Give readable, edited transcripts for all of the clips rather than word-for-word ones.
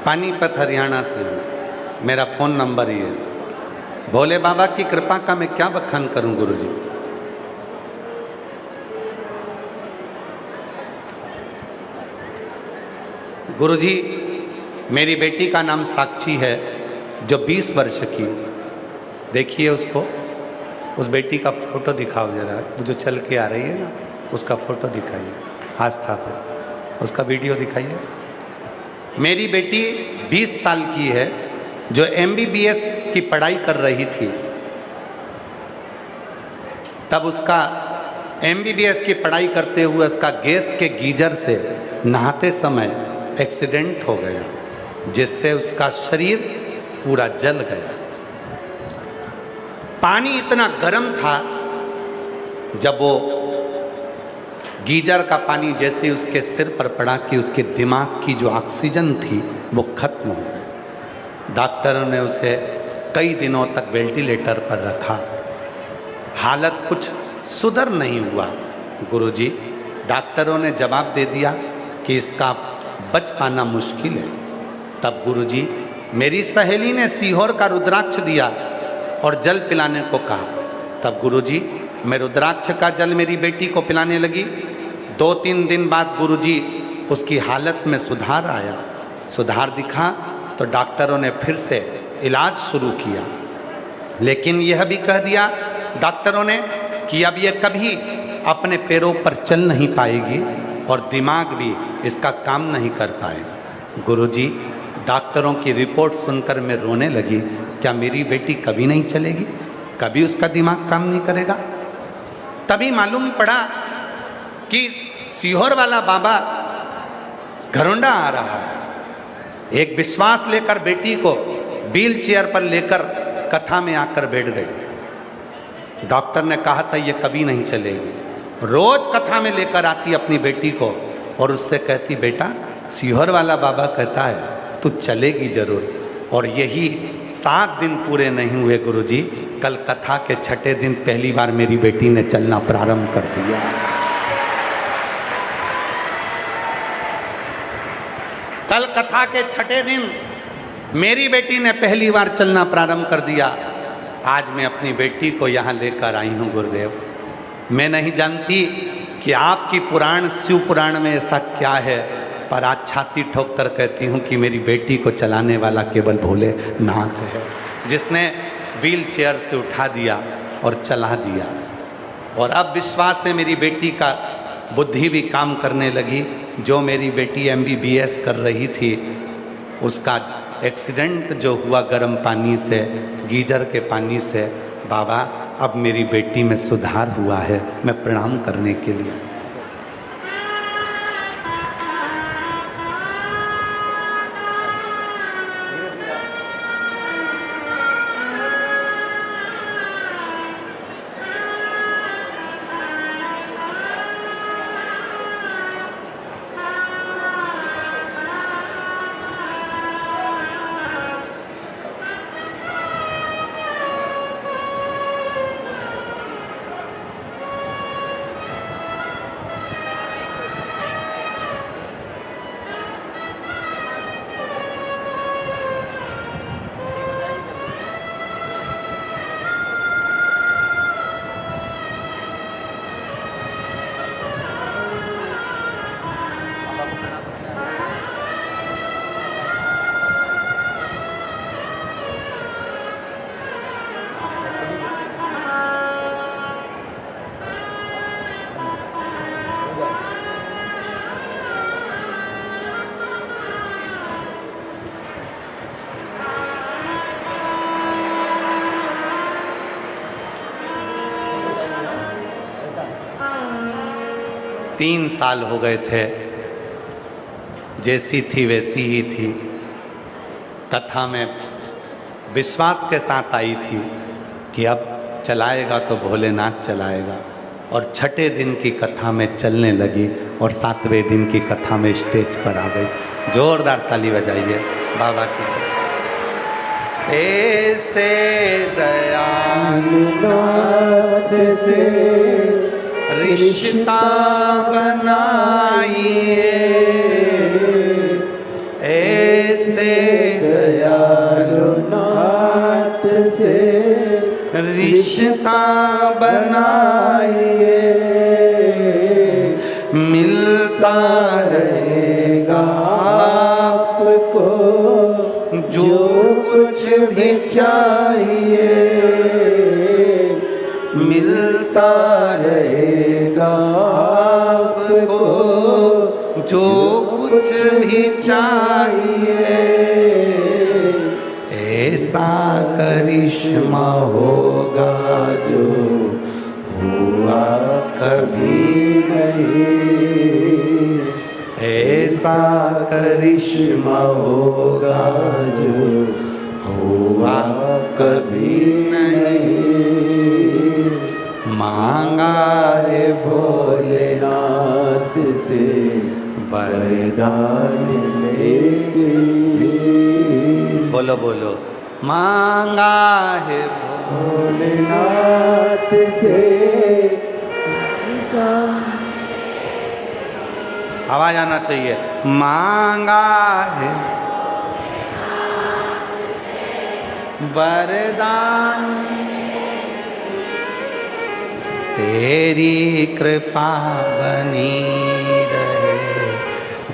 पानीपत हरियाणा से हूँ, मेरा फ़ोन नंबर ही है। भोले बाबा की कृपा का मैं क्या बखान करूँ गुरुजी। गुरुजी, मेरी बेटी का नाम साक्षी है जो 20 वर्ष की। देखिए उसको, उस बेटी का फोटो दिखाओ जरा, वो जो चल के आ रही है ना, उसका फोटो दिखाइए, आस्था पे उसका वीडियो दिखाइए। मेरी बेटी 20 साल की है जो MBBS की पढ़ाई कर रही थी। तब उसका MBBS की पढ़ाई करते हुए उसका गैस के गीजर से नहाते समय एक्सीडेंट हो गया, जिससे उसका शरीर पूरा जल गया। पानी इतना गर्म था, जब वो गीजर का पानी जैसे उसके सिर पर पड़ा कि उसके दिमाग की जो ऑक्सीजन थी वो खत्म हो गई। डॉक्टरों ने उसे कई दिनों तक वेंटिलेटर पर रखा, हालत कुछ सुधर नहीं हुआ। गुरुजी, डॉक्टरों ने जवाब दे दिया कि इसका बच पाना मुश्किल है। तब गुरुजी, मेरी सहेली ने सीहोर का रुद्राक्ष दिया और जल पिलाने को कहा। तब गुरुजी, मैं रुद्राक्ष का जल मेरी बेटी को पिलाने लगी। 2-3 दिन बाद गुरुजी उसकी हालत में सुधार आया। सुधार दिखा तो डॉक्टरों ने फिर से इलाज शुरू किया, लेकिन यह भी कह दिया डॉक्टरों ने कि अब ये कभी अपने पैरों पर चल नहीं पाएगी और दिमाग भी इसका काम नहीं कर पाएगा। गुरुजी, डॉक्टरों की रिपोर्ट सुनकर मैं रोने लगी। क्या मेरी बेटी कभी नहीं चलेगी, कभी उसका दिमाग काम नहीं करेगा? तभी मालूम पड़ा कि सीहोर वाला बाबा घरोंडा आ रहा है। एक विश्वास लेकर बेटी को व्हील चेयर पर लेकर कथा में आकर बैठ गई। डॉक्टर ने कहा था ये कभी नहीं चलेगी। रोज कथा में लेकर आती अपनी बेटी को और उससे कहती, बेटा सीहोर वाला बाबा कहता है तू चलेगी जरूर। और यही 7 दिन पूरे नहीं हुए गुरुजी, कल कथा के 6ठे दिन पहली बार मेरी बेटी ने चलना प्रारंभ कर दिया। कल कथा के 6ठे दिन मेरी बेटी ने पहली बार चलना प्रारंभ कर दिया। आज मैं अपनी बेटी को यहाँ लेकर आई हूँ गुरुदेव। मैं नहीं जानती कि आपकी पुराण शिव पुराण में ऐसा क्या है, पर आज छाती ठोक कर कहती हूँ कि मेरी बेटी को चलाने वाला केवल भोलेनाथ है, जिसने व्हील चेयर से उठा दिया और चला दिया। और अब विश्वास से मेरी बेटी का बुद्धि भी काम करने लगी। जो मेरी बेटी MBBS कर रही थी, उसका एक्सीडेंट जो हुआ गर्म पानी से, गीजर के पानी से, बाबा अब मेरी बेटी में सुधार हुआ है। मैं प्रणाम करने के लिए तीन साल हो गए थे, जैसी थी वैसी ही थी। कथा में विश्वास के साथ आई थी कि अब चलाएगा तो भोलेनाथ चलाएगा, और 6ठे दिन की कथा में चलने लगी और 7वें दिन की कथा में स्टेज पर आ गई। जोरदार ताली बजाइए बाबा की। ऐसे दयालु नाथ से रिश्ता बनाइए, ऐसे रिश्ता बनाइए, मिलता रहेगा आपको जो कुछ भी चाहिए, मिलता रहेगा आपको जो कुछ भी चाहिए। ऐसा करिश्मा होगा जो हुआ कभी नहीं, ऐसा करिश्मा होगा जो हुआ कभी नहीं। मांगा है भोलेनाथ से वरदान लेके, बोलो बोलो, मांगा है भोलेनाथ से। आवाज आना चाहिए। मांगा है वरदान, तेरी कृपा बनी रहे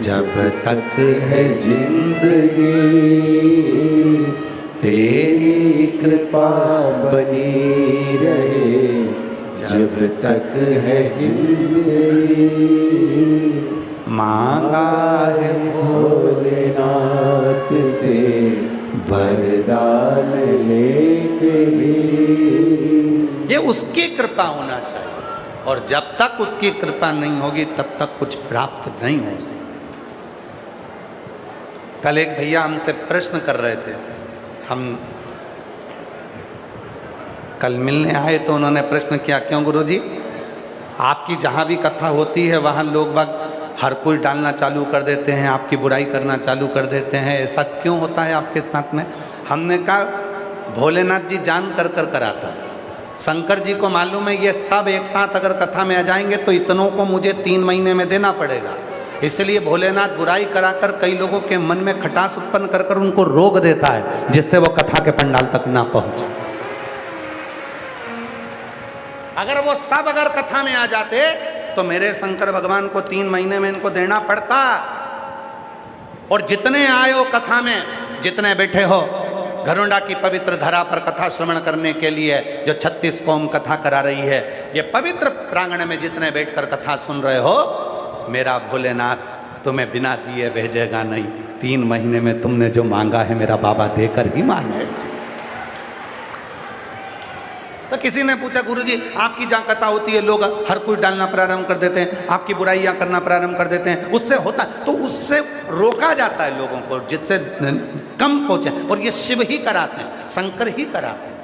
जब तक है जिंदगी, तेरी कृपा बनी रहे जब तक है जिंदगी। मांगा है भोलेनाथ से वरदान लेके भी, ये उसकी कृपा होना चाहिए, और जब तक उसकी कृपा नहीं होगी तब तक कुछ प्राप्त नहीं हो सकता। कल एक भैया हमसे प्रश्न कर रहे थे, हम कल मिलने आए तो उन्होंने प्रश्न किया, क्यों गुरुजी आपकी जहाँ भी कथा होती है वहाँ लोग बाग हर कुछ डालना चालू कर देते हैं, आपकी बुराई करना चालू कर देते हैं, ऐसा क्यों होता है आपके साथ में? हमने कहा भोलेनाथ जी जान कर कर कराता है, शंकर जी को मालूम है ये सब एक साथ अगर कथा में आ जाएंगे तो इतनों को मुझे 3 महीने में देना पड़ेगा, इसलिए भोलेनाथ बुराई कराकर कई लोगों के मन में खटास उत्पन्न कर कर उनको रोक देता है, जिससे वो कथा के पंडाल तक ना पहुंचे। अगर वो सब अगर कथा में आ जाते तो मेरे शंकर भगवान को 3 महीने में इनको देना पड़ता। और जितने आए हो कथा में, जितने बैठे हो घरोंडा की पवित्र धरा पर कथा श्रवण करने के लिए, जो 36 कौम कथा करा रही है, ये पवित्र प्रांगण में जितने बैठकर कथा सुन रहे हो, मेरा भोलेनाथ तुम्हें बिना दिए भेजेगा नहीं। 3 महीने में तुमने जो मांगा है मेरा बाबा देकर ही मांगे। तो किसी ने पूछा गुरुजी आपकी जहाँ कथा होती है लोग हर कुछ डालना प्रारंभ कर देते हैं, आपकी बुराइयां करना प्रारंभ कर देते हैं, उससे होता तो उससे रोका जाता है लोगों को, जिससे कम पहुंचे। और ये शिव ही कराते हैं, शंकर ही कराते हैं,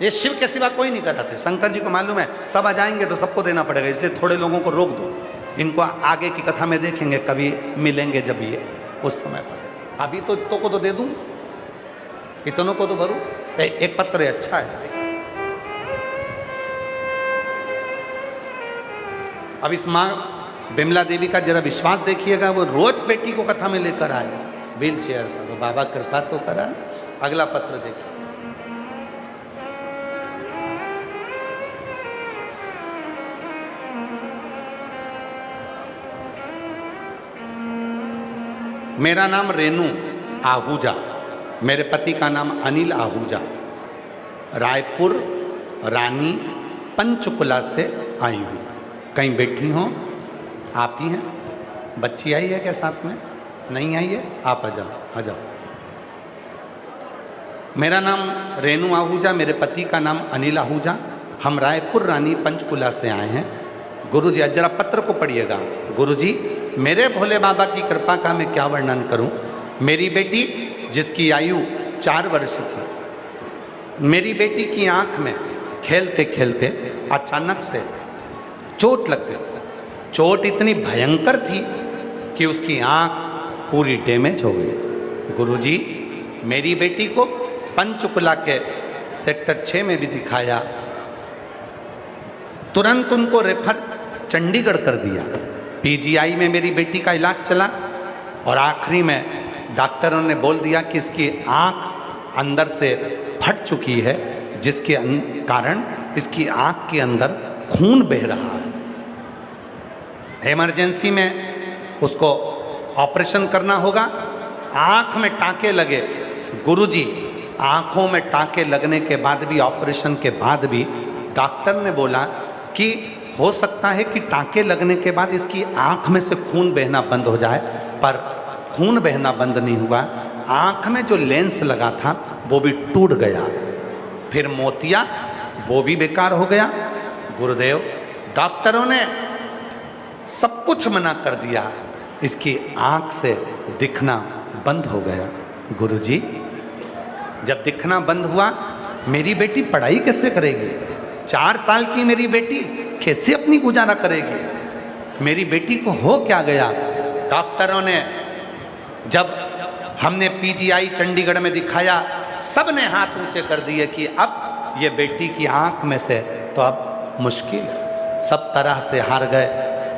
ये शिव के सिवा कोई नहीं कराते। शंकर जी को मालूम है सब आ जाएंगे तो सबको देना पड़ेगा, इसलिए थोड़े लोगों को रोक दो, इनको आगे की कथा में देखेंगे, कभी मिलेंगे जब ये उस समय पर। अभी तो इतनों को तो दे दूं, इतनों को तो भरूं। एक पत्र अच्छा है। अब इस माँ बिमला देवी का जरा विश्वास देखिएगा, वो रोज बेटी को कथा में लेकर आए व्हील चेयर पर, वो बाबा कृपा तो करा ना। अगला पत्र देखिए। मेरा नाम रेनू आहूजा, मेरे पति का नाम अनिल आहूजा, रायपुर रानी पंचकुला से आई हूँ। कहीं बैठी हो? आप ही हैं? बच्ची आई है क्या साथ में? नहीं आई है? आप आ जाओ, आ जाओ। मेरा नाम रेनू आहूजा, मेरे पति का नाम अनिल आहूजा, हम रायपुर रानी पंचकुला से आए हैं। गुरुजी जरा पत्र को पढ़िएगा। गुरुजी मेरे भोले बाबा की कृपा का मैं क्या वर्णन करूं। मेरी बेटी जिसकी आयु 4 वर्ष थी, मेरी बेटी की आंख में खेलते खेलते अचानक से चोट लग गई। चोट इतनी भयंकर थी कि उसकी आंख पूरी डैमेज हो गई। गुरुजी मेरी बेटी को पंचकुला के सेक्टर 6 में भी दिखाया, तुरंत उनको रेफर चंडीगढ़ कर दिया। पीजीआई में मेरी बेटी का इलाज चला और आखिरी में डॉक्टरों ने बोल दिया कि इसकी आंख अंदर से फट चुकी है, जिसके कारण इसकी आँख के अंदर खून बह रहा है। इमरजेंसी में उसको ऑपरेशन करना होगा। आँख में टाँके लगे। गुरुजी, आँखों में टाँके लगने के बाद भी, ऑपरेशन के बाद भी डॉक्टर ने बोला कि हो सकता है कि टाँके लगने के बाद इसकी आँख में से खून बहना बंद हो जाए, पर खून बहना बंद नहीं हुआ। आँख में जो लेंस लगा था वो भी टूट गया, फिर मोतिया वो भी बेकार हो गया। गुरुदेव, डॉक्टरों ने सब कुछ मना कर दिया, इसकी आँख से दिखना बंद हो गया। गुरुजी, जब दिखना बंद हुआ, मेरी बेटी पढ़ाई कैसे करेगी? 4 साल की मेरी बेटी कैसे अपनी गुजारा करेगी? मेरी बेटी को हो क्या गया? डॉक्टरों ने, जब हमने पीजीआई चंडीगढ़ में दिखाया, सब ने हाथ ऊंचे कर दिए कि अब ये बेटी की आंख में से तो अब मुश्किल है, सब तरह से हार गए।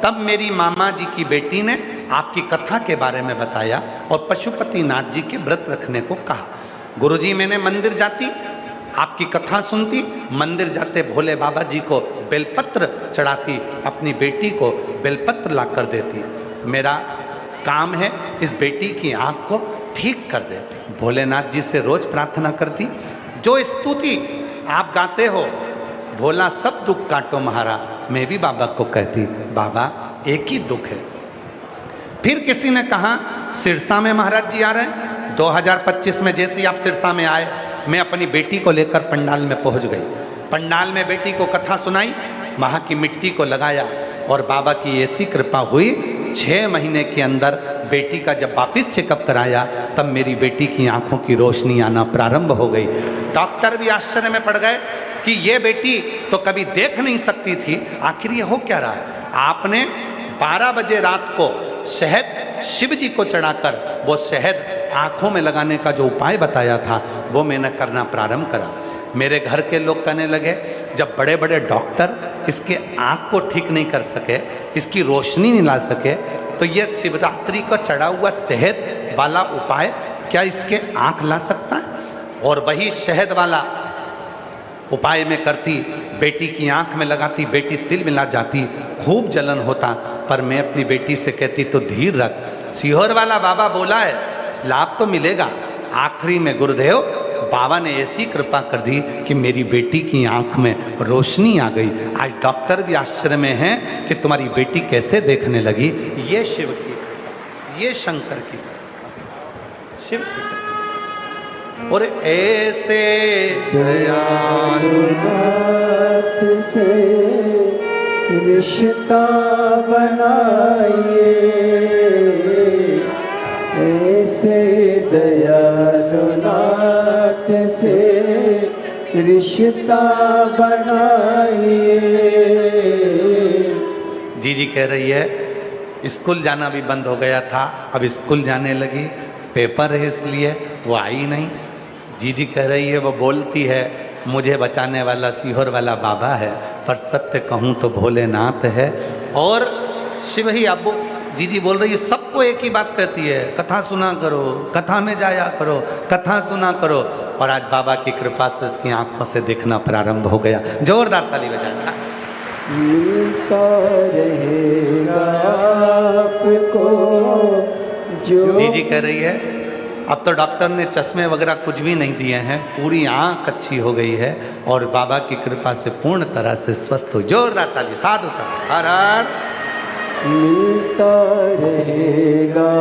तब मेरी मामा जी की बेटी ने आपकी कथा के बारे में बताया और पशुपतिनाथ जी के व्रत रखने को कहा। गुरुजी, मैंने मंदिर जाती, आपकी कथा सुनती, मंदिर जाते भोले बाबा जी को बेलपत्र चढ़ाती, अपनी बेटी को बेलपत्र ला कर देती। मेरा काम है इस बेटी की आँख को ठीक कर दे। भोलेनाथ जी से रोज प्रार्थना करती, जो स्तुति आप गाते हो, भोला सब दुख काटो महारा, मैं भी बाबा को कहती, बाबा एक ही दुख है। फिर किसी ने कहा सिरसा में महाराज जी आ रहे हैं। 2025 में जैसे ही आप सिरसा में आए, मैं अपनी बेटी को लेकर पंडाल में पहुंच गई। पंडाल में बेटी को कथा सुनाई, वहाँ की मिट्टी को लगाया और बाबा की ऐसी कृपा हुई, 6 महीने के अंदर बेटी का जब वापस चेकअप कराया, तब मेरी बेटी की आंखों की रोशनी आना प्रारंभ हो गई। डॉक्टर भी आश्चर्य में पड़ गए कि ये बेटी तो कभी देख नहीं सकती थी, आखिर ये हो क्या रहा है? आपने 12 बजे रात को शहद शिव जी को चढ़ाकर वो शहद आँखों में लगाने का जो उपाय बताया था, वो मैंने करना प्रारंभ करा। मेरे घर के लोग कहने लगे, जब बड़े बड़े डॉक्टर इसके आँख को ठीक नहीं कर सके, इसकी रोशनी नहीं ला सके, तो ये शिवरात्रि का चढ़ा हुआ शहद वाला उपाय क्या इसके आँख ला सकता है? और वही शहद वाला उपाय में करती, बेटी की आँख में लगाती, बेटी तिल मिला जाती, खूब जलन होता, पर मैं अपनी बेटी से कहती तो धीर रख, सीहोर वाला बाबा बोला है, लाभ तो मिलेगा। आखिरी में गुरुदेव बाबा ने ऐसी कृपा कर दी कि मेरी बेटी की आंख में रोशनी आ गई। आज डॉक्टर भी आश्चर्य में हैं कि तुम्हारी बेटी कैसे देखने लगी। ये शिव की कृपा, ये शंकर की कृपा, शिव की कृपा। और ऐसे दयालु से रिश्ता बनाइए, ऐसे दयालु नाथ से रिश्ता बनाइए। जी कह रही है स्कूल जाना भी बंद हो गया था, अब स्कूल जाने लगी, पेपर है इसलिए वो आई नहीं। जी कह रही है, वो बोलती है मुझे बचाने वाला सीहोर वाला बाबा है, पर सत्य कहूँ तो भोलेनाथ है। और शिव ही अब जी बोल रही है, सबको एक ही बात कहती है, कथा सुना करो, कथा में जाया करो, कथा सुना करो। और आज बाबा की कृपा से उसकी आंखों से देखना प्रारंभ हो गया। जोरदार ताली बजाए। मिलता रहेगा आपको जो। जी कह रही है, अब तो डॉक्टर ने चश्मे वगैरह कुछ भी नहीं दिए हैं, पूरी आंख अच्छी हो गई है और बाबा की कृपा से पूर्ण तरह से स्वस्थ हो। जोरदार ताली, साधु ताली, हर हर। मिलता रहेगा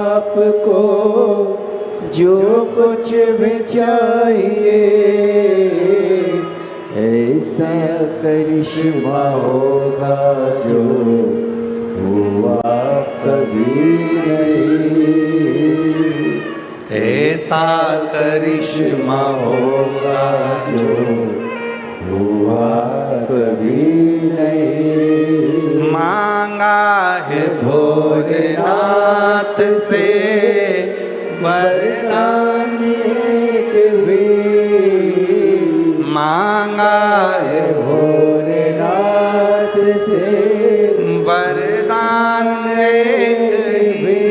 आपको जो कुछ भी चाहिए, ऐसा करिश्मा होगा जो हुआ कभी नहीं, ऐसा करिश्मा होगा जो हुआ कभी नहीं। मांगा है भोलेनाथ से वरदान एक भी, मांगा है भोलेनाथ से वरदान एक भी,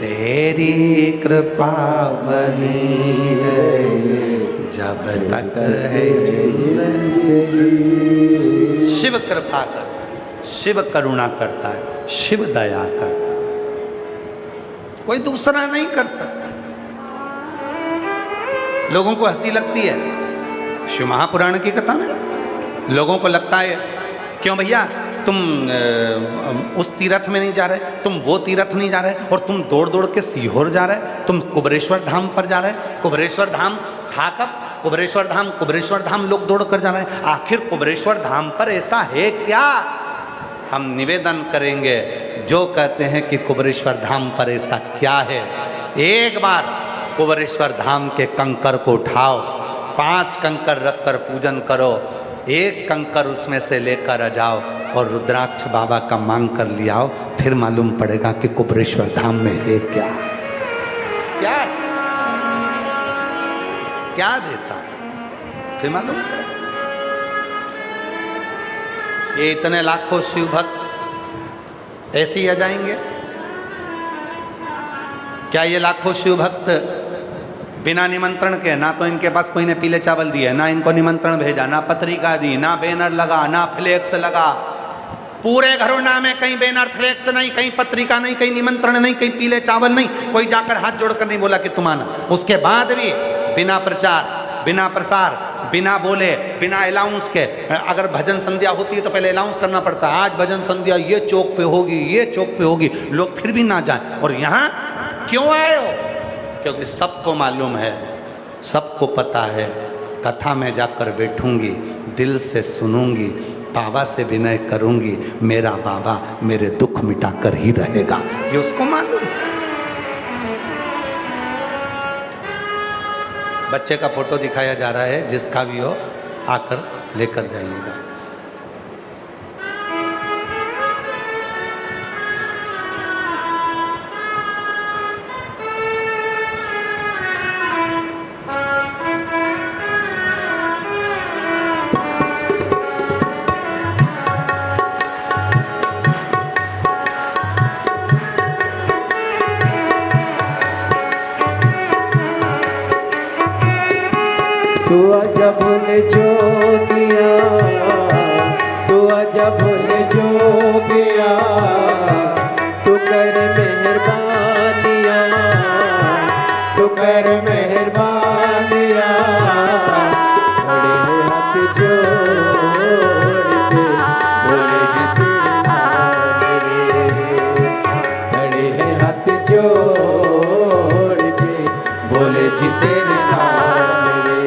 तेरी कृपा बनी रहे जब तक है जिंदगी। शिव कृपा करता है, शिव करुणा करता है, शिव दया करता है, कोई दूसरा नहीं कर सकता। लोगों को हंसी लगती है शिव महापुराण की कथा में, लोगों को लगता है क्यों भैया तुम उस तीर्थ में नहीं जा रहे, तुम वो तीर्थ नहीं जा रहे, और तुम दौड़ दौड़ के सीहोर जा रहे, तुम कुबरेश्वर धाम पर जा रहे। कुबरेश्वर धाम था कब? कुबरेश्वर धाम लोग दौड़ कर जा रहे हैं। आखिर कुबरेश्वर धाम पर ऐसा है क्या? हम निवेदन करेंगे जो कहते हैं कि कुबरेश्वर धाम पर ऐसा क्या है, एक बार कुबरेश्वर धाम के कंकर को उठाओ, 5 कंकर रखकर पूजन करो, एक कंकर उसमें से लेकर आ जाओ और रुद्राक्ष बाबा का मांग कर ले आओ, फिर मालूम पड़ेगा कि कुबरेश्वर धाम में है क्या। क्या क्या देता है फिर मालूम पड़ेगा। ये इतने लाखों शिव भक्त ऐसे ही आ जाएंगे क्या? ये लाखों शिव भक्त बिना निमंत्रण के, ना तो इनके पास कोई ने पीले चावल दिए, ना इनको निमंत्रण भेजा, ना पत्रिका दी, ना बैनर लगा, ना फ्लेक्स लगा, पूरे घरों में कहीं बैनर फ्लेक्स नहीं, कहीं पत्रिका नहीं, कहीं निमंत्रण नहीं, कहीं पीले चावल नहीं, कोई जाकर हाथ जोड़कर नहीं बोला कि तुम आना। उसके बाद भी बिना प्रचार, बिना प्रसार, बिना बोले, बिना अलाउंस के, अगर भजन संध्या होती है तो पहले अलाउंस करना पड़ता है, आज भजन संध्या ये चौक पे होगी, ये चौक पे होगी, लोग फिर भी ना जाए। और यहाँ क्यों आए हो? क्योंकि सबको मालूम है, सबको पता है, कथा में जाकर बैठूंगी, दिल से सुनूंगी, बाबा से विनय करूंगी, मेरा बाबा मेरे दुख मिटा कर ही रहेगा, ये उसको मालूम है। बच्चे का फोटो दिखाया जा रहा है, जिसका भी हो आकर लेकर जाइएगा। तू आजा भोले जोगिया, तू आजा भोले जोगिया, तू कर मेहरबानिया, तू कर मेहरबानिया, खड़े हैं हाथ जोड़ के भोले जी तेरे नाम रे, खड़े हैं हाथ जोड़ के भोले जी तेरे नाम रे।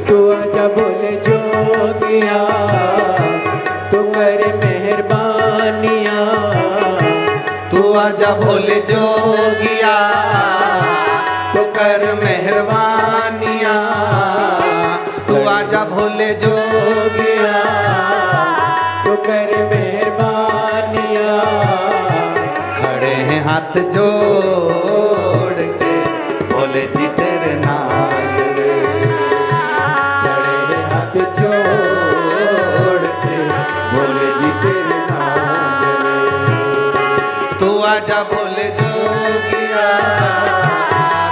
तू आजा भोले जोगिया, तू कर मेहरबानिया, तू आजा भोले जोगिया, तू कर मेहरबानिया, तू आजा भोले जोगिया, तू कर मेहरबानिया, खड़े हैं हाथ जोड़ के भोले जी तेरे नाम रे, खड़े हैं हाथ जोड़ के भोले जी तेरे नाम रे। तू आजा भोले जोगिया,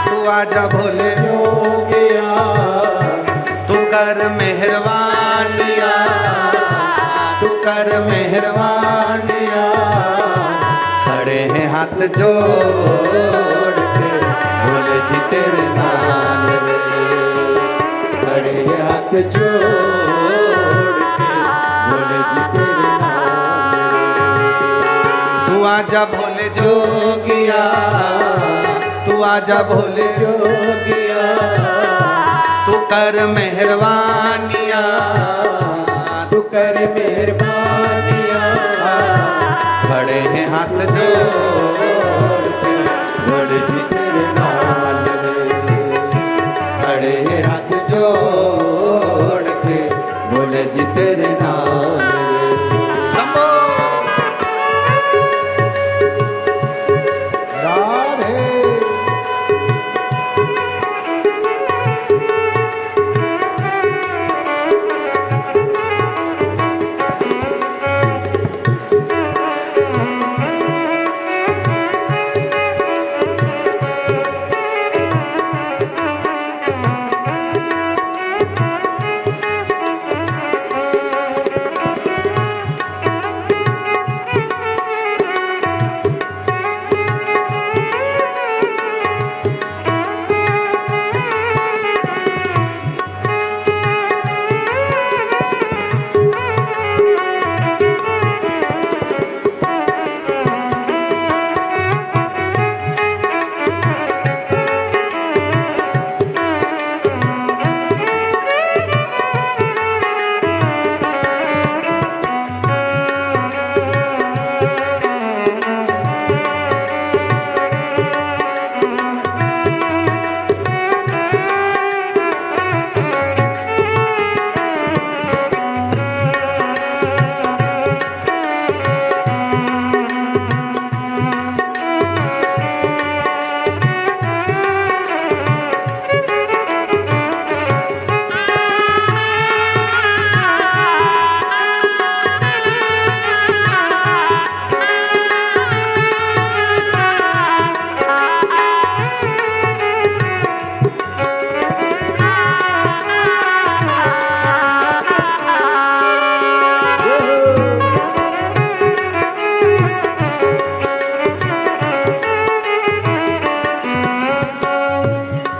तू आजा भोले जोगिया, तू कर मेहरबानिया, तू कर मेहरबानिया, खड़े हैं हाथ जोड़ के भोले जी तेरे नाम रे, खड़े हैं हाथ जोड़ के भोले जी तेरे नाम रे। तू आजा भोले जोगिया, तू आजा भोले जोगिया, तू कर मेहरबानिया, तू कर मेहरबानिया, खड़े हैं हाथ जोड़ के भोले जी तेरे नाम रे, खड़े हैं हाथ जोड़ के भोले जी तेरे नाम रे। शंभो राधे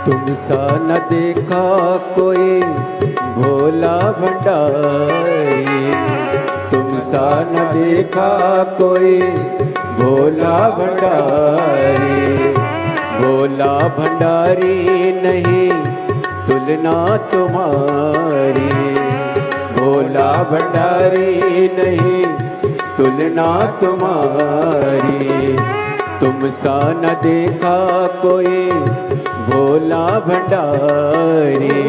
तुम सा न देखा कोई भोला भंडारी, तुम सा न देखा कोई भोला भंडारी। भोला भंडारी नहीं तुलना तुम्हारी, भोला भंडारी नहीं तुलना तुम्हारी। तुम सा न देखा कोई भोला भंडारी,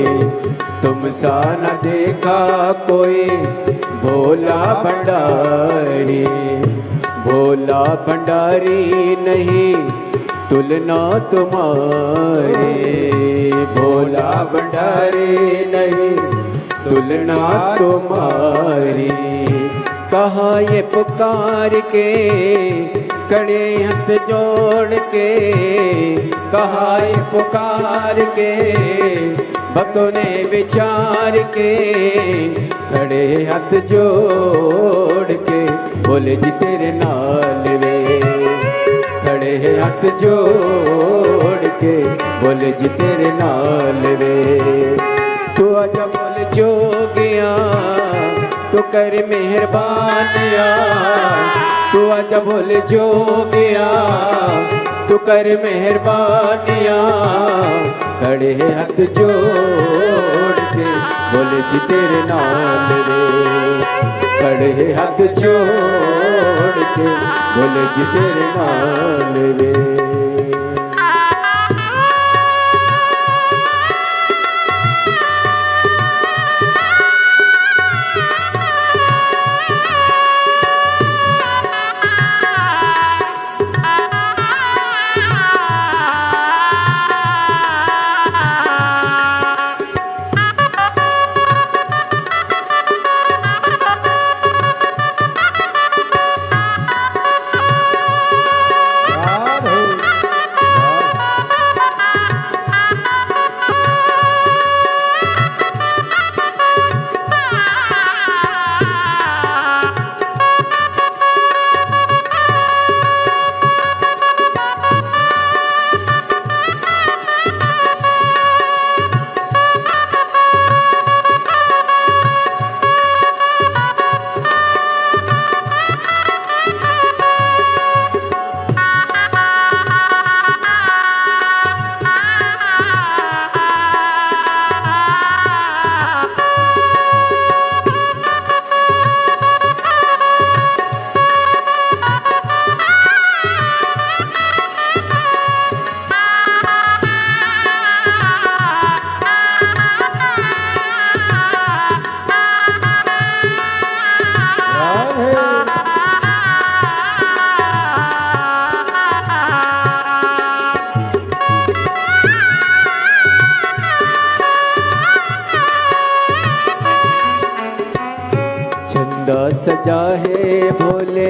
तुम सा न देखा कोई भोला भंडारी। भोला भंडारी नहीं तुलना तुम्हारी, भोला भंडारी नहीं तुलना तुम्हारी। कहाँ ये पुकार के खड़े हाथ जोड़ के, कहाँ ये पुकार के भक्तों ने विचार के खड़े हाथ जोड़ के बोले जी तेरे नाल वे, खड़े हाथ जोड़ के बोले जी तेरे नाल वे। तू आजा बोल जोगिया तू कर मेहरबानिया, तू आजा बोल जोगिया तू कर मेहरबानिया। खड़े हाथ जोड़ के बोले जी तेरे नाम रे, खड़े हाथ जोड़ के बोले जी तेरे नाम रे। सजा है भोले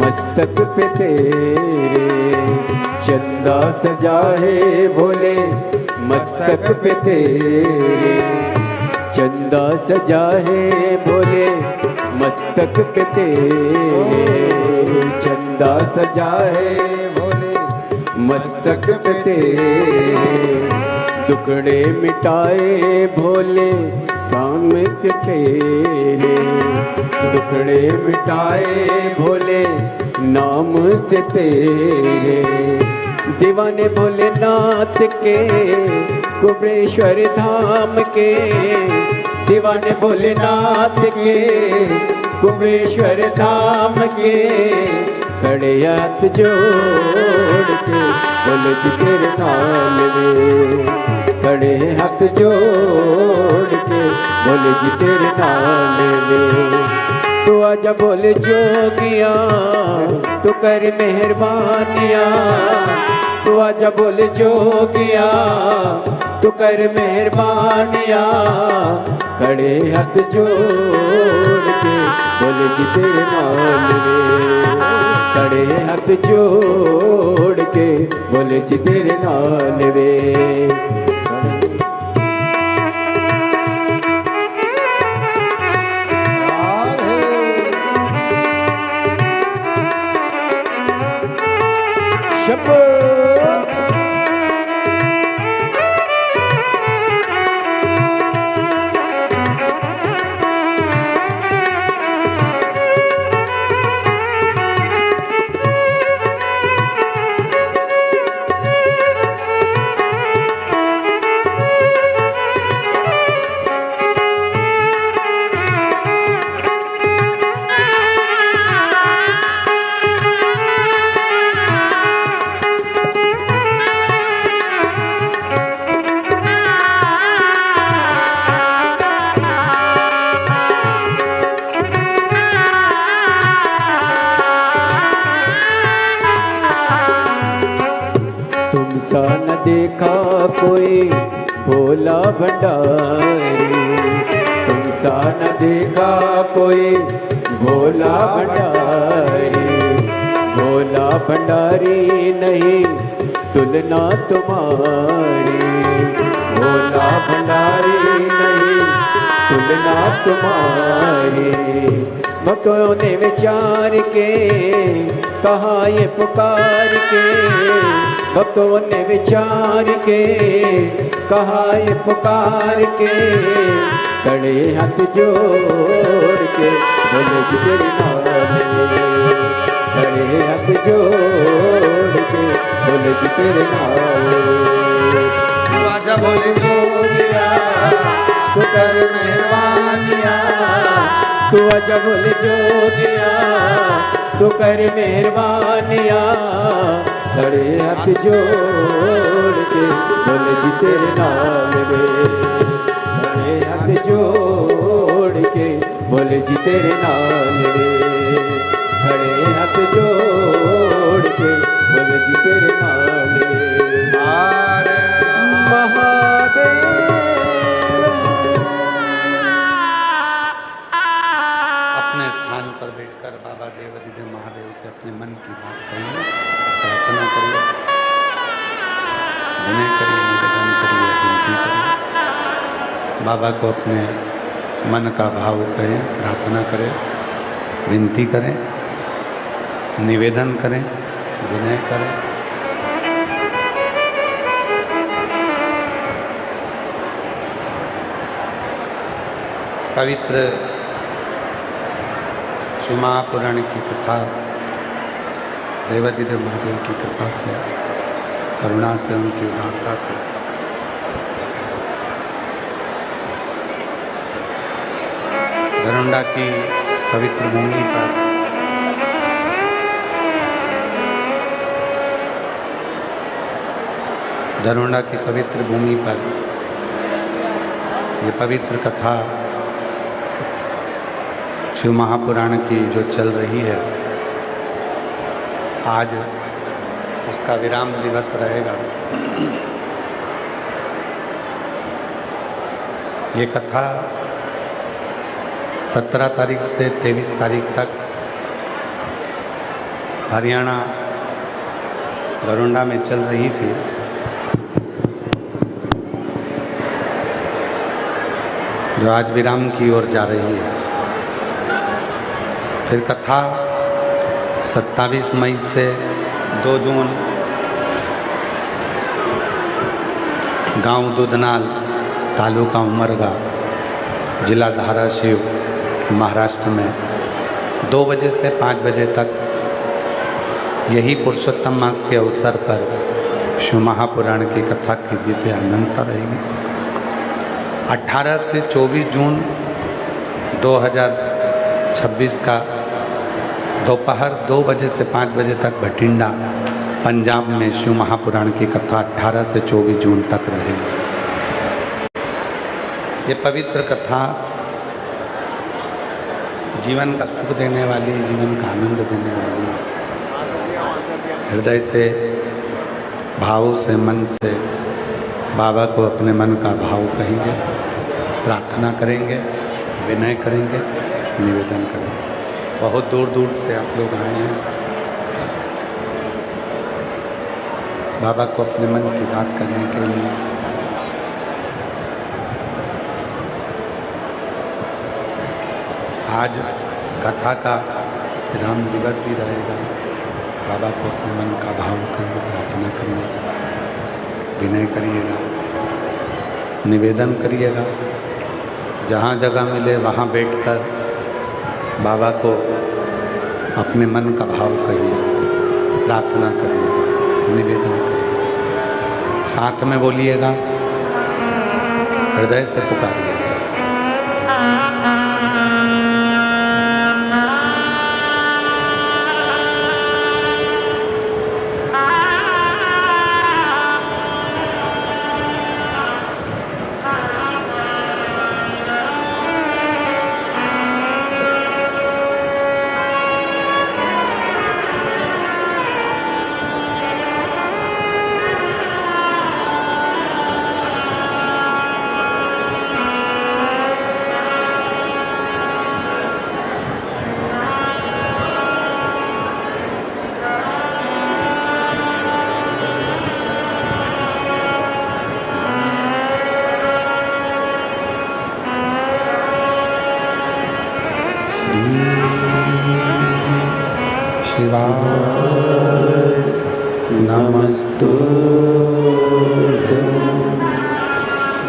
मस्तक पे तेरे, चंदा सजा है भोले मस्तक पे तेरे। चंदा सजा है भोले मस्तक पे तेरे, चंदा सजा है भोले मस्तक पे तेरे। दुखड़े मिटाए भोले सामने तेरे, दुखड़े मिटाए भोले नाम से तेरे। दीवाने भोलेनाथ के कुबेश्वर धाम के, दीवाने भोलेनाथ के कुबेश्वर धाम के। खड़े हाथ जोड़ के बोले जी तेरे नाम रे, खड़े हाथ जोड़ के बोले जी तेरे नाम रे। तू आजा बोले जोगिया तू कर मेहरबानिया, तू आजा बोले जोगिया तू कर मेहरबानिया। खड़े हाथ जोड़ के बोले जी तेरे नाम रे, खड़े हाथ जोड़ के बोले जी तेरे नाम रे। तुमसा न देखा कोई भोला भंडारी, तुमसा न देखा कोई भोला भंडारी, भोला भंडारी नहीं तुलना तुम्हारी, भोला भंडारी नहीं तुलना तुम्हारी। भक्तों ने विचार के कहा ये पुकार के, भक्तों ने विचार के कहा ये पुकार के, खड़े हाथ जोड़ के बोले जी तेरे नाम में, खड़े हाथ जोड़ के बोले जी तेरे नाम में। आजा बोले जोगिया तू कर मेहरबानिया, तू आजा बोले जोगिया तू कर मेहरबानिया, खड़े हाथ जोड़ के बोले जी तेरे नाम में, खड़े हाथ जोड़ के बोले जी तेरे नाम में, खड़े हाथ जोड़ के बोले जी तेरे नाम में। महादेव अपने स्थान पर बैठकर बाबा देवाधिदेव महादेव से अपने मन की बात कहिए, प्रार्थना करिए, विनय करिए, निवेदन करिए, विनती करिए। बाबा को अपने मन का भाव कहें, प्रार्थना करें, विनती करें, निवेदन करें, विनय करें। पवित्र श्री महापुराण की कथा देवाधिदेव महादेव की कृपा से, करुणा से, उनकी उदारता से दरोंडा की पवित्र भूमि पर दरोंडा की पवित्र भूमि पर ये पवित्र कथा शिव महापुराण की जो चल रही है, आज उसका विराम दिवस रहेगा। ये कथा 17 तारीख से 23 तारीख तक हरियाणा दरोंडा में चल रही थी। जो आज विराम की ओर जा रही है। फिर कथा 27 मई से 2 जून गांव दुधनाल, तालुका उमरगा, जिला धाराशिव, महाराष्ट्र में 2 बजे से 5 बजे तक यही पुरुषोत्तम मास के अवसर पर शिव महापुराण की कथा की दिव्य अनंतता रहेगी। 18 से 24 जून 2026 का दोपहर 2 बजे से 5 बजे तक भटिंडा, पंजाब में शिव महापुराण की कथा 18 से 24 जून तक रहेगी। ये पवित्र कथा जीवन का सुख देने वाली, जीवन का आनंद देने वाली, हृदय से, भाव से, मन से बाबा को अपने मन का भाव कहेंगे, प्रार्थना करेंगे, विनय करेंगे, निवेदन करेंगे। बहुत दूर दूर से आप लोग आए हैं बाबा को अपने मन की बात करने के लिए। आज कथा का विराम दिवस भी रहेगा। बाबा को अपने मन का भाव करिए, प्रार्थना करिएगा, विनय करिएगा, निवेदन करिएगा। जहाँ जगह मिले वहाँ बैठकर बाबा को अपने मन का भाव कहिए, प्रार्थना करिएगा, निवेदन करिएगा। साथ में बोलिएगा, हृदय से पुकारिएगा।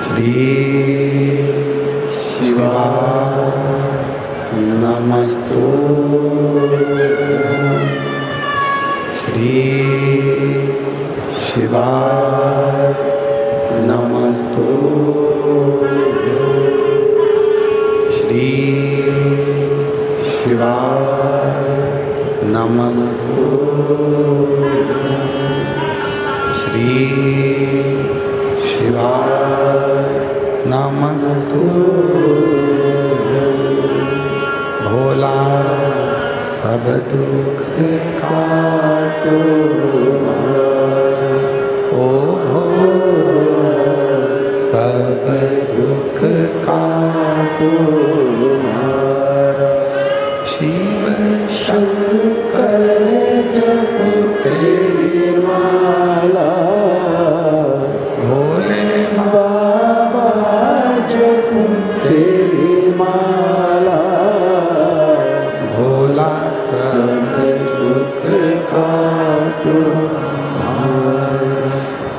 श्री शिवाय नमस्तुभ्यं श्री शिवाय नमस्तुभ्यं श्री शिवाय नमस्तुभ्यं श्री शिवाय नमस्तुभ्यं भोला सब दुख काटो ओ भोला सब दुख काटो शिव शंकर जपो तेरी माला भोले बाबा जपो तेरी माला भोला सब दुख काटो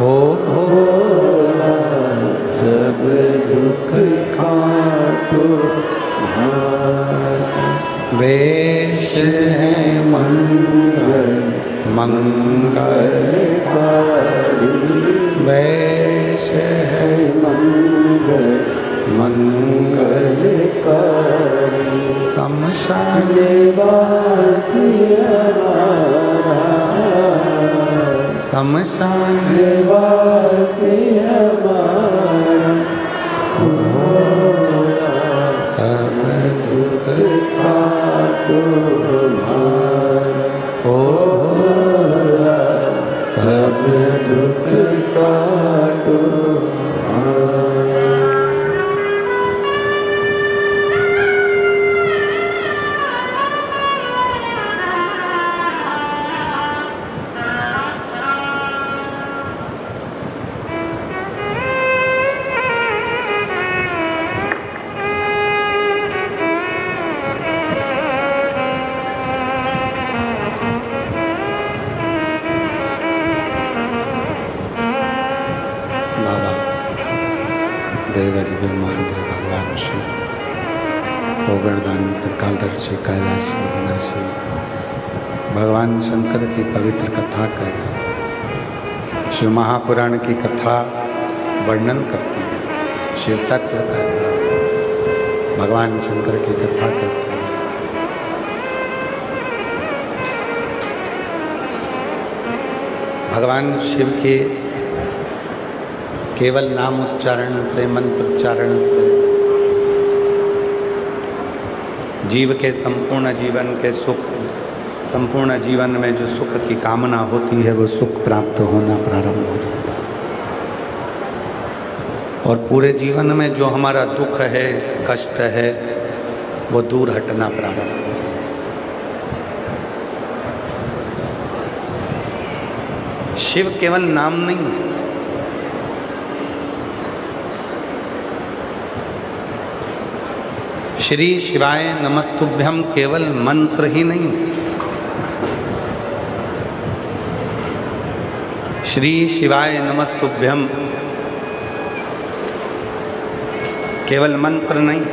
ओ भोला सब दुख काटो वेश है मंगल मंगलकारी वेश है मंगल मंगलकारी शमशान वासी हमारा शमशान वासी हमारा सब दुख काटो ओ भोला सब दुख काटो देवाधिदेव महादेव भगवान शिव ओगणदानी त्रिकालदर्शी कैलाशी विनाशी भगवान शंकर की पवित्र कथा कर शिव महापुराण की कथा वर्णन करती है शिव तत्व का भगवान शंकर की कथा करती है। भगवान शिव के केवल नाम उच्चारण से मंत्र उच्चारण से जीव के संपूर्ण जीवन के सुख संपूर्ण जीवन में जो सुख की कामना होती है वो सुख प्राप्त होना प्रारंभ हो जाता है और पूरे जीवन में जो हमारा दुख है कष्ट है वो दूर हटना प्रारंभ हो जाता है। शिव केवल नाम नहीं है, श्री शिवाय नमस्तुभ्यम केवल मंत्र ही नहीं है। श्री शिवाय नमस्तुभ्यम केवल मंत्र नहीं,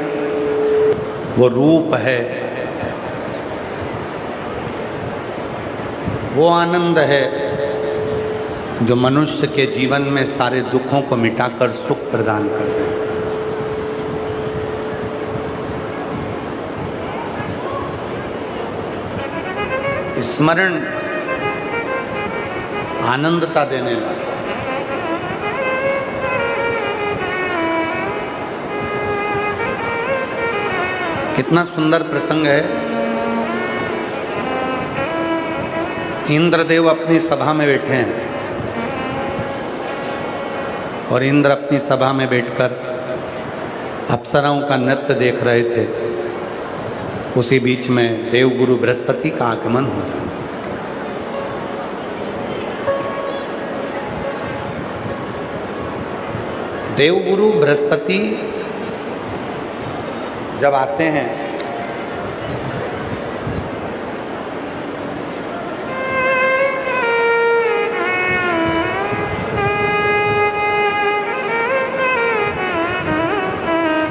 वो रूप है, वो आनंद है जो मनुष्य के जीवन में सारे दुखों को मिटाकर सुख प्रदान कर देता है। स्मरण आनंदता देने वाला कितना सुंदर प्रसंग है। इंद्रदेव अपनी सभा में बैठे हैं और इंद्र अपनी सभा में बैठकर अप्सराओं का नृत्य देख रहे थे। उसी बीच में देवगुरु बृहस्पति का आगमन हो जाता। देवगुरु बृहस्पति जब आते हैं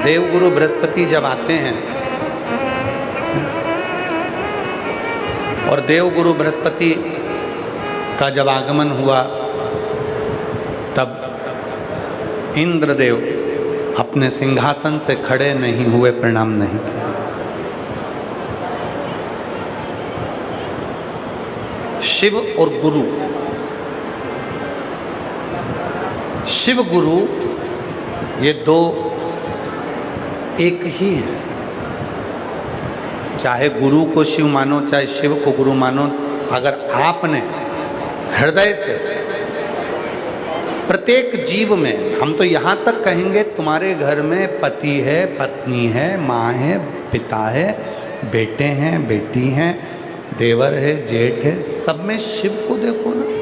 देवगुरु बृहस्पति जब आते हैं और देवगुरु बृहस्पति का जब आगमन हुआ, तब इंद्रदेव अपने सिंहासन से खड़े नहीं हुए, प्रणाम नहीं किया। शिव और गुरु, शिव गुरु ये दो एक ही है। चाहे गुरु को शिव मानो, चाहे शिव को गुरु मानो, अगर आपने हृदय से प्रत्येक जीव में, हम तो यहाँ तक कहेंगे तुम्हारे घर में पति है, पत्नी है, माँ है, पिता है, बेटे हैं, बेटी हैं, देवर है, जेठ है, सब में शिव को देखो ना।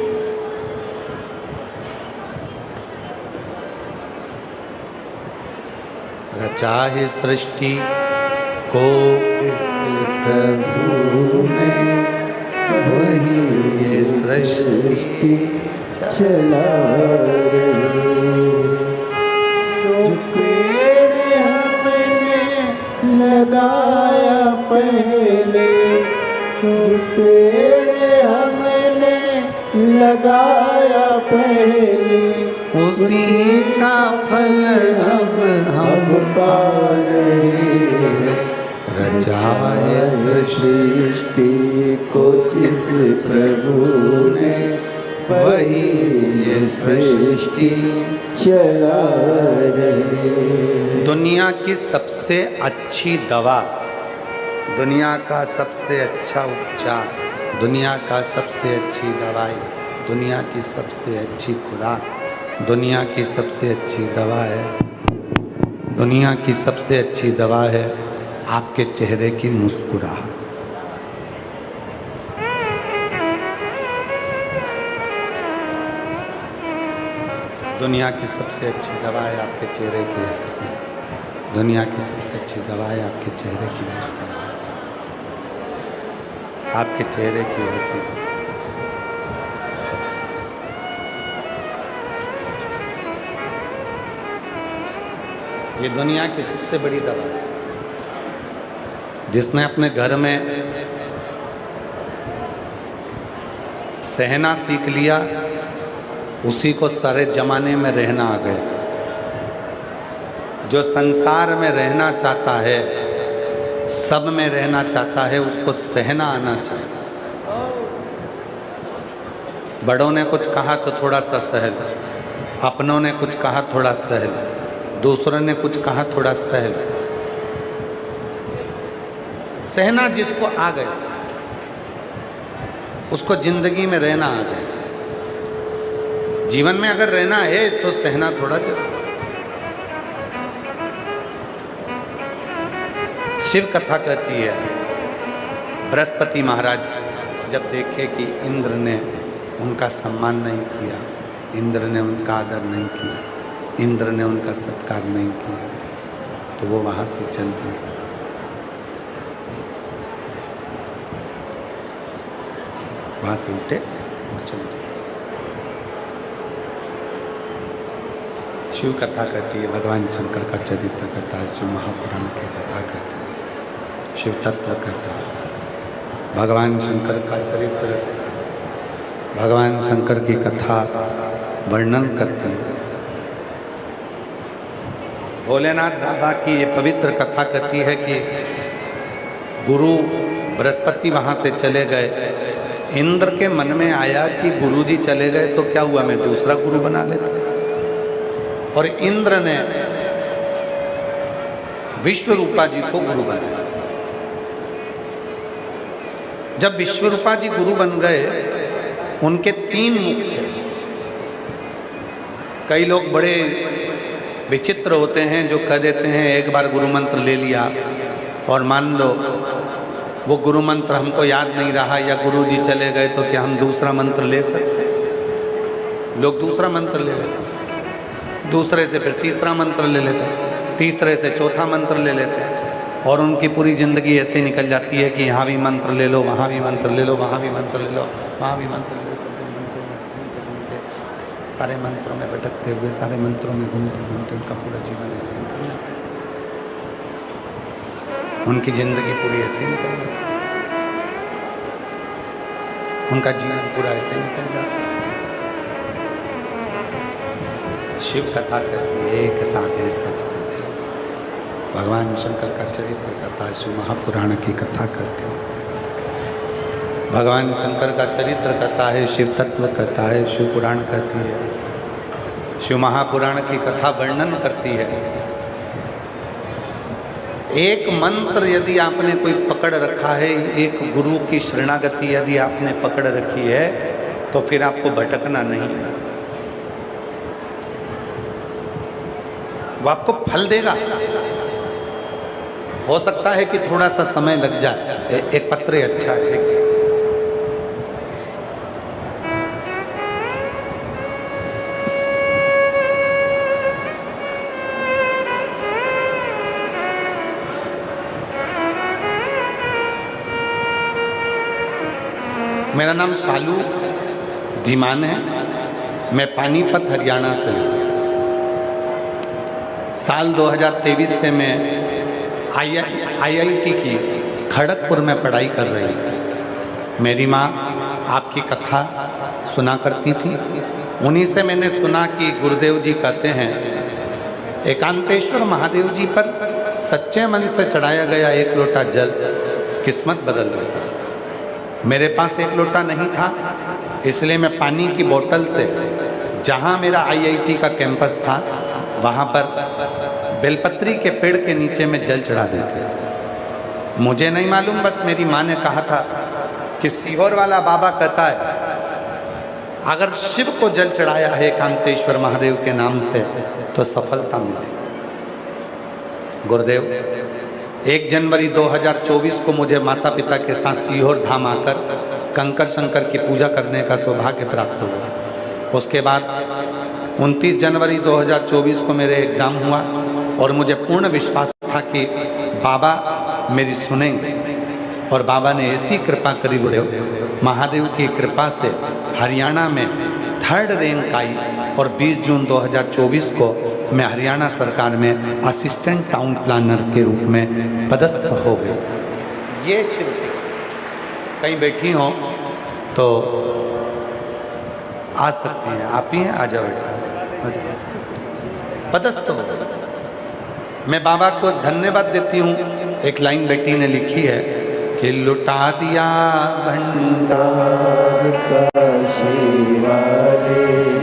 रचा है सृष्टि को प्रभु ने, वही ये सृष्टि चला रही। जो पेड़ हमने लगाया पहले, जो पेड़ हमने लगाया पहले, उसी का फल अब हम पा रहे हैं। रचा है सृष्टि को जिस प्रभु ने, वही ये सृष्टि चला रहे। दुनिया की सबसे अच्छी दवा, दुनिया का सबसे अच्छा उपचार, दुनिया का सबसे अच्छी दवाई, दुनिया की सबसे अच्छी खुराक, दुनिया की सबसे अच्छी दवा है, दुनिया की सबसे अच्छी दवा है आपके चेहरे की मुस्कुराहट। दुनिया की सबसे अच्छी दवा है आपके चेहरे की हंसी, दुनिया की सबसे अच्छी दवा है आपके चेहरे की मुस्कुराहट, आपके चेहरे की हंसी। ये दुनिया की सबसे बड़ी दवा है। जिसने अपने घर में सहना सीख लिया, उसी को सारे जमाने में रहना आ गया। जो संसार में रहना चाहता है, सब में रहना चाहता है, उसको सहना आना चाहिए। बड़ों ने कुछ कहा तो थोड़ा सा सहल, अपनों ने कुछ कहा थोड़ा सहल, दूसरों ने कुछ कहा थोड़ा सहल। सहना जिसको आ गया, उसको जिंदगी में रहना आ गया। जीवन में अगर रहना है तो सहना थोड़ा जरूरी। शिव कथा कहती है, बृहस्पति महाराज जब देखे कि इंद्र ने उनका सम्मान नहीं किया, इंद्र ने उनका आदर नहीं किया, इंद्र ने उनका सत्कार नहीं किया, तो वो वहाँ से चल दिए। वहाँ से उठे और चल दिए। शिव कथा कहती है, भगवान शंकर का चरित्र कहता है, शिव महापुराण की कथा कहते हैं, शिव तत्व कहता है। भगवान शंकर का चरित्र, भगवान शंकर की कथा वर्णन करती है। भोलेनाथ बाबा की ये पवित्र कथा कहती है कि गुरु बृहस्पति वहाँ से चले गए। इंद्र के मन में आया कि गुरुजी चले गए तो क्या हुआ, मैं दूसरा गुरु बना लेता। और इंद्र ने विश्वरूपा जी को गुरु बनाया। जब विश्वरूपा जी गुरु बन गए, उनके 3 मुख थे। कई लोग बड़े विचित्र होते हैं जो कह देते हैं एक बार गुरु मंत्र ले लिया और मान लो वो गुरु मंत्र हमको याद नहीं रहा या गुरु जी चले गए तो क्या हम दूसरा मंत्र ले सकते? लोग दूसरा मंत्र ले लेते, दूसरे से फिर तीसरा मंत्र ले लेते, तीसरे से चौथा मंत्र ले लेते हैं और उनकी पूरी ज़िंदगी ऐसे निकल जाती है कि यहाँ भी मंत्र ले लो, वहाँ भी मंत्र ले लो, वहाँ भी मंत्र ले लो, वहाँ भी मंत्र ले लो। सारे मंत्रों में भटकते हुए, सारे मंत्रों में घूमते घूमते उनका पूरा जीवन ऐसे निकल जाता है। उनकी जिंदगी पूरी ऐसे निकल जाती, उनका जीवन पूरा ऐसे निकल जाता। शिव कथा करके एक साथ सबसे भगवान शंकर का चरित्र कथा, शिव महापुराण की कथा करते हैं। भगवान शंकर का चरित्र कथा है, शिव तत्व कथा है, शिव पुराण कहती है, शिव महापुराण की कथा वर्णन करती है। एक मंत्र यदि आपने कोई पकड़ रखा है, एक गुरु की शरणागति यदि आपने पकड़ रखी है, तो फिर आपको भटकना नहीं है, वो आपको फल देगा। हो सकता है कि थोड़ा सा समय लग जाए, एक पत्र अच्छा है। मेरा नाम शालू धीमान है, मैं पानीपत हरियाणा से हूँ। साल 2023 से मैं IIT की खड़गपुर में पढ़ाई कर रही थी। मेरी माँ आपकी कथा सुना करती थी, उन्हीं से मैंने सुना कि गुरुदेव जी कहते हैं एकांतेश्वर महादेव जी पर सच्चे मन से चढ़ाया गया एक लोटा जल किस्मत बदल देता है। मेरे पास एक लोटा नहीं था, इसलिए मैं पानी की बोतल से, जहाँ मेरा IIT का कैंपस था वहाँ पर बेलपत्री के पेड़ के नीचे में जल चढ़ा देते थे। मुझे नहीं मालूम, बस मेरी माँ ने कहा था कि सीहोर वाला बाबा कहता है अगर शिव को जल चढ़ाया है एकांतेश्वर महादेव के नाम से तो सफलता मिलेगी। गुरुदेव 1 जनवरी 2024 को मुझे माता पिता के साथ सीहोर धाम आकर कंकर शंकर की पूजा करने का सौभाग्य प्राप्त हुआ। उसके बाद 29 जनवरी 2024 को मेरे एग्ज़ाम हुआ और मुझे पूर्ण विश्वास था कि बाबा मेरी सुनेंगे, और बाबा ने ऐसी कृपा करी गुरुदेव, महादेव की कृपा से हरियाणा में 3rd रैंक आई और 20 जून 2024 को मैं हरियाणा सरकार में असिस्टेंट टाउन प्लानर के रूप में पदस्थ हो गए। ये शिव कहीं बैठी हो तो आ सकती हैं, आप ही हैं, आ जाओ पदस्थ हो। मैं बाबा को धन्यवाद देती हूँ। एक लाइन बेटी ने लिखी है कि लुटा दिया भंडार काशी वाले